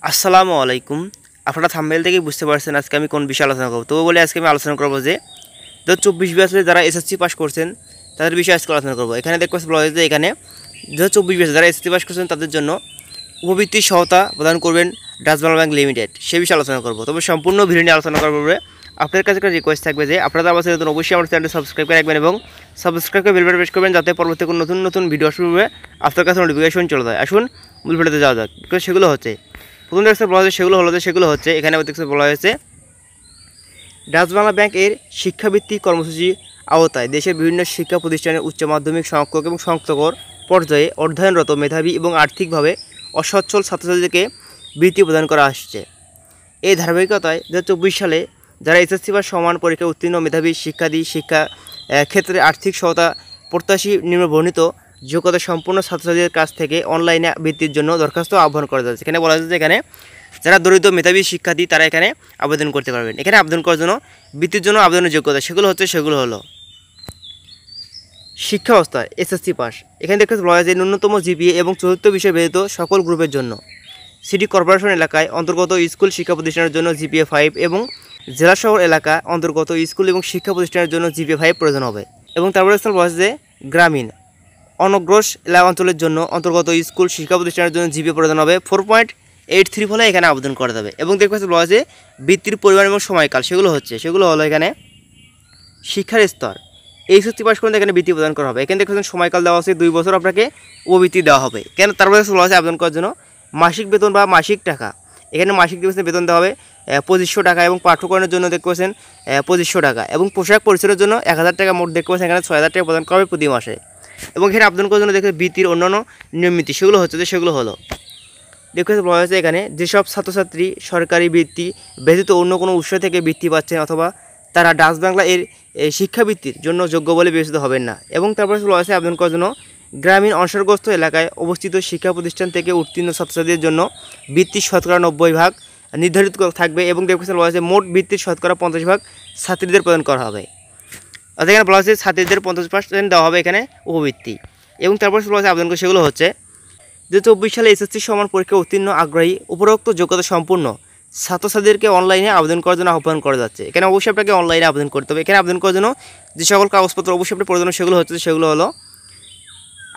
আসসালামু আলাইকুম। আপনারা থাম্বনেল থেকেই বুঝতে পারছেন আজকে আমি কোন বিষয়ে আলোচনা করব। তবু বলে আজকে আমি আলোচনা করব যে 2024 ব্যাচে যারা এসএসসি পাস করছেন তাদের বিষয়ে আজকে আলোচনা করব। এখানে দেখতে বলা হয়েছে যে এখানে 2024 ব্যাচে যারা এসএসসি পাস করছেন তাদের জন্য উপবৃত্তি সহায়তা প্রদান করবেন ডাচ বাংলা ব্যাংক লিমিটেড, সে বিষয়ে আলোচনা করব। তবে সম্পূর্ণ ভিডিও নিয়ে আলোচনা করার পরে আপনার কাছে একটা রিকোয়েস্ট থাকবে যে আপনারা আমার চ্যানেল অবশ্যই আমার চ্যানেলটি সাবস্ক্রাইব করে রাখবেন এবং সাবস্ক্রাইব করে বেল বাটন প্রেস করবেন যাতে পরবর্তী কোনো নতুন ভিডিও শুরু হবে আপনার কাছে নোটিফিকেশন চলে যায়। আসুন মূল ভিডিওতে যাওয়া যাক। সেগুলো হচ্ছে প্রথম দেখতে বলা হয়েছে সেগুলো হচ্ছে এখানে দেখতে বলা হয়েছে ডাচ বাংলা ব্যাংক এর শিক্ষাবৃত্তি কর্মসূচির আওতায় দেশের বিভিন্ন শিক্ষা প্রতিষ্ঠানের উচ্চ মাধ্যমিক সংরক্ষক এবং সংস্থাকর পর্যায়ে অধ্যয়নরত মেধাবী এবং আর্থিকভাবে অসচ্ছল ছাত্রছাত্রীদেরকে বৃত্তি প্রদান করা আসছে। এই ধারাবাহিকতায় 2024 সালে যারা এসএসসি বা সমান পরীক্ষায় উত্তীর্ণ মেধাবী শিক্ষা ক্ষেত্রে আর্থিক সহায়তা প্রত্যাশী নিম্নবর্ণিত যোগ্যতা সম্পূর্ণ ছাত্রছাত্রীদের কাছ থেকে অনলাইনে বৃত্তির জন্য দরখাস্ত আহ্বান করা যাচ্ছে। এখানে বলা হয়েছে যে এখানে যারা দরিদ্র মেধাবী শিক্ষার্থী তারা এখানে আবেদন করতে পারবেন। এখানে আবেদন করার জন্য বৃত্তির জন্য আবেদনের যোগ্যতা সেগুলো হলো শিক্ষা অবস্থা এসএসসি পাস। এখানে দেখতে বলা হয়েছে ন্যূনতম জিপিএ এবং চতুর্থ বিষয় ব্যতীত সকল গ্রুপের জন্য সিটি কর্পোরেশন এলাকায় অন্তর্গত স্কুল শিক্ষা প্রতিষ্ঠানের জন্য জিপিএ 5 এবং জেলা শহর এলাকা অন্তর্গত স্কুল এবং শিক্ষা প্রতিষ্ঠানের জন্য জিপিএ 5 প্রয়োজন হবে। এবং তারপরে বলা হয়েছে যে গ্রামীণ অনগ্রস এলাকা অঞ্চলের জন্য অন্তর্গত স্কুল শিক্ষা প্রতিষ্ঠানের জন্য জিপিএ প্রদান হবে 4.83 হলে এখানে আবেদন করা যাবে। এবং দেখতে বলা হয়েছে বৃত্তির পরিমাণ এবং সময়কাল সেগুলো হলো এখানে শিক্ষার স্তর এইচএসসি পাস করলে এখানে বৃত্তি প্রদান করা হবে। এখানে দেখছেন সময়কাল দেওয়া আছে 2 বছর আপনাকে উপবৃত্তি দেওয়া হবে। কেন তারপরে বলা হয়েছে আবেদন করার জন্য মাসিক বেতন বা মাসিক টাকা, এখানে মাসিক বেতন দেওয়া হবে 2500 টাকা এবং পাঠ্যক্রমের জন্য দেখতে পাচ্ছেন 2500 টাকা এবং পোশাক পরিচ্ছদের জন্য 1000 টাকা মোট দেখতে পাচ্ছেন এখানে 6000 টাকা প্রদান করা হবে প্রতি মাসে। এবং এখানে আবেদন করার জন্য দেখে বৃত্তির অন্যান্য নিয়মনীতি সেগুলো হলো দেখতে বলা হয়েছে এখানে যেসব ছাত্রছাত্রী সরকারি বৃত্তি ব্যতীত অন্য কোনো উৎস থেকে বৃত্তি পাচ্ছেন অথবা তারা ডাচ বাংলা এর শিক্ষাবৃত্তির জন্য যোগ্য বলে বিবেচিত হবেন না। এবং তারপরে বলা হয়েছে আবেদন করার জন্য গ্রামীণ অনসরগ্রস্ত এলাকায় অবস্থিত শিক্ষা প্রতিষ্ঠান থেকে উত্তীর্ণ ছাত্রছাত্রীদের জন্য বৃত্তির শতকরা 90% নির্ধারিত থাকবে। এবং দেখতে বলা হয়েছে মোট বৃত্তির শতকরা 50% ছাত্রীদের প্রদান করা হবে। অর্থাৎ এখানে বলা হয়েছে ছাত্রীদের 50% দেওয়া হবে এখানে উপবৃত্তি। এবং তারপর বলা হয়েছে আবেদন করে সেগুলো হচ্ছে 2024 সালে এসএসসি সমান পরীক্ষা উত্তীর্ণ আগ্রহী উপরোক্ত যোগ্যতা সম্পূর্ণ ছাত্রছাত্রীদেরকে অনলাইনে আবেদন করার জন্য আহ্বান করা যাচ্ছে। এখানে অবশ্যই আপনাকে অনলাইনে আবেদন করতে হবে। এখানে আবেদন করার জন্য যে সকল কাগজপত্র অবশ্যই আপনার প্রয়োজন সেগুলো হলো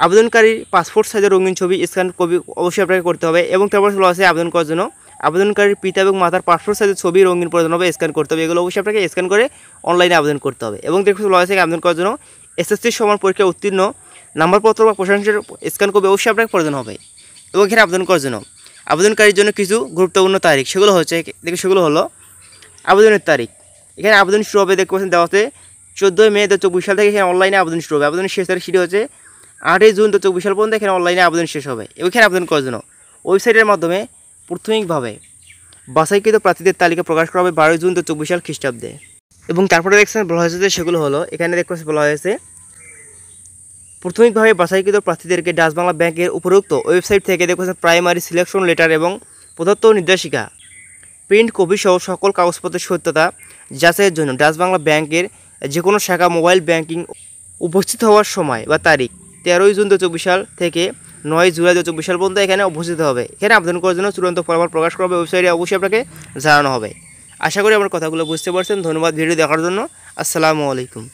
আবেদনকারীর পাসপোর্ট সাইজের রঙিন ছবি স্ক্যান কপি অবশ্যই আপনাকে করতে হবে। এবং তারপর বলা হয়েছে আবেদন করার জন্য আবেদনকারীর পিতা এবং মাতার পাসপোর্ট সাইজের ছবি রঙিন প্রয়োজন হবে, স্ক্যান করতে হবে। এগুলো অবশ্যই আপনাকে স্ক্যান করে অনলাইনে আবেদন করতে হবে। এবং দেখতে বলা হয়েছে আবেদন করার জন্য এসএসসি সমান পরীক্ষা উত্তীর্ণ নাম্বারপত্র বা প্রশংসার স্ক্যান কপি অবশ্যই আপনাকে প্রয়োজন হবে। এবং এখানে আবেদন করার জন্য আবেদনকারীর জন্য কিছু গুরুত্বপূর্ণ তারিখ সেগুলো হলো আবেদনের তারিখ। এখানে আবেদন শুরু হবে দেখতে পাচ্ছেন দেওয়া আছে 14 মে 2024 সাল থেকে এখানে অনলাইনে আবেদন শুরু হবে। আবেদনের শেষ তারিখ সেটি হচ্ছে 8 জুন 2024 সাল পর্যন্ত এখানে অনলাইনে আবেদন শেষ হবে। এবং এখানে আবেদন করার জন্য ওয়েবসাইটের মাধ্যমে প্রাথমিকভাবে বাছাইকৃত প্রার্থীদের তালিকা প্রকাশ করা হবে 12 জুন 2024 সাল খ্রিস্টাব্দে। এবং তারপরে দেখছেন বলা হয়েছে যে সেগুলো হলো এখানে দেখতে বলা হয়েছে প্রাথমিকভাবে বাছাইকৃত প্রার্থীদেরকে ডাচ বাংলা ব্যাংকের উপরোক্ত ওয়েবসাইট থেকে দেখছেন প্রাইমারি সিলেকশন লেটার এবং প্রদত্ত নির্দেশিকা প্রিন্ট কপি সহ সকল কাগজপত্রের সত্যতা যাচাইয়ের জন্য ডাচ বাংলা ব্যাংকের যে কোনো শাখা মোবাইল ব্যাংকিং উপস্থিত হওয়ার সময় বা তারিখ 13 জুন 2024 সাল থেকে 9 জুলাই 2024 সাল পর্যন্ত এখানে উপস্থিত হবে। এখানে আবেদন করার জন্য চূড়ান্ত ফলাফল প্রকাশ করা হবে ওয়েবসাইটে অবশ্যই আপনাকে জানানো হবে। আশা করি আমার কথাগুলো বুঝতে পারছেন। ধন্যবাদ ভিডিও দেখার জন্য। আসসালামু আলাইকুম।